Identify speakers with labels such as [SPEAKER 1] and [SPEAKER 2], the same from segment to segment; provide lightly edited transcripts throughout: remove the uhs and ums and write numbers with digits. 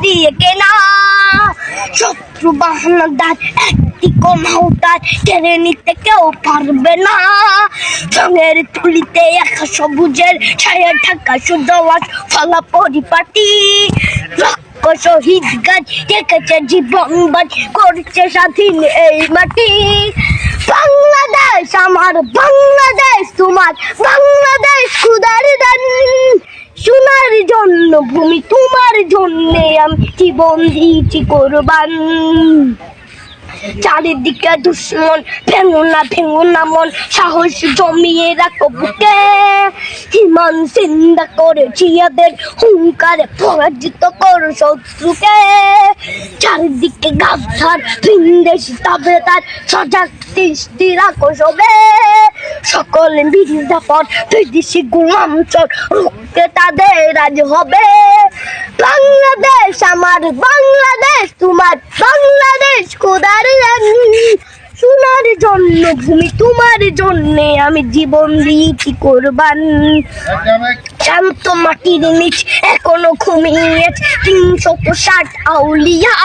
[SPEAKER 1] দিয়ে কেনা। শত্রু বাহানাদার একটি কমাউতার কেড়ে নিতে কেউ পারবে না। রঙের তুলিতে একা সবুজের ছায়া ঢাকা সুদওয়াজ ফলা পরিপাটি। শহীদ গাছ ডেকেছে জীবন বাজ করছে স্বাধীন এই মাটি। বাংলাদেশ আমার, বাংলাদেশ তোমার, বাংলাদেশ খুদার দান। সোনার জন্য ভূমি তোমার জন্যে আমি জীবন দিয়েছি কোরবান। চারিদিকে দুশ্মন, ভেঙো না মন, সাহস জমিয়ে রাখো বুকে। হিমান চিন্তা করে জিয়াদের হুঙ্কারে পরাজিত করো শত্রুকে। চারিদিকে গাদ্দার ভিনদেশি তাবেদার, সজাগ দৃষ্টি রাখো সবে। সকলে মির্জাফর বিদেশি গোলাম চোর রুখতে তাদের আজ হবে। বাংলাদেশ আমার, বাংলাদেশ তোমার, বাংলাদেশ খোদার সোনার জন্য ভূমি তোমার জন্যে আমি জীবন দিয়েছি কোরবান। শান্ত মাটির নিচ এখনো ঘুমিয়ে 360 আউলিয়া।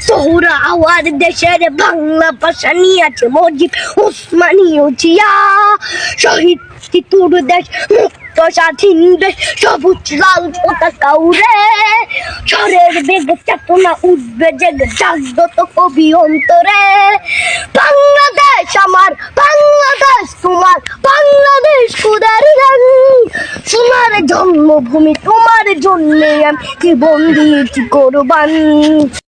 [SPEAKER 1] সোহরা আওয়ার দেশের বাংলা ভাষা নিয়েছে মজিব ওসমানী ও জিয়া। শহীদ তিতুর দেশ, মুক্ত স্বাধীন দেশ, সবুজ লাল পতাকা উড়ে। ঝড়ের বেগে চেতনা উঠবে জেগে, জাগ্রত কবি অন্তরে। বাংলাদেশ আমার, বাংলাদেশ তোমার, বাংলাদেশ খোদার গান। সোনার জন্মভূমি তোমার জন্যে আমি জীবন দিয়েছি কোরবান।